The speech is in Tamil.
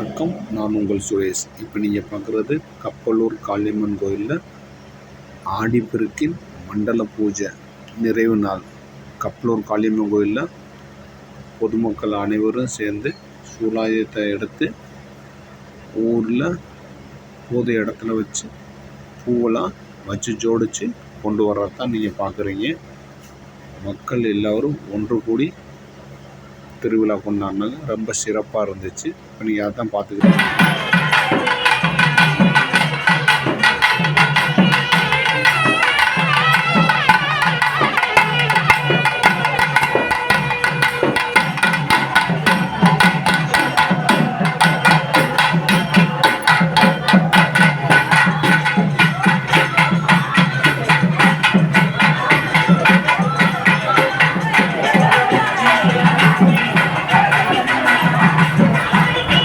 வணக்கம். நான் உங்கள் சுரேஷ். இப்போ நீங்கள் பார்க்குறது கப்பலூர் காளியம்மன் கோயிலில் ஆடிப்பெருக்கின் மண்டல பூஜை நிறைவு நாள். கப்பலூர் காளியம்மன் கோயிலில் பொதுமக்கள் அனைவரும் சேர்ந்து சூலாயுதத்தை எடுத்து ஊரில் பொது இடத்துல வச்சு பூவெல்லாம் வச்சு ஜோடித்து கொண்டு வர்றதான் நீங்கள் பார்க்குறீங்க. மக்கள் எல்லோரும் ஒன்று கூடி திருவிழா கொண்டாடினாங்க. ரொம்ப சிறப்பாக இருந்துச்சு. இப்போ நீங்கள் அதான் பார்த்துக்கிட்டீங்க.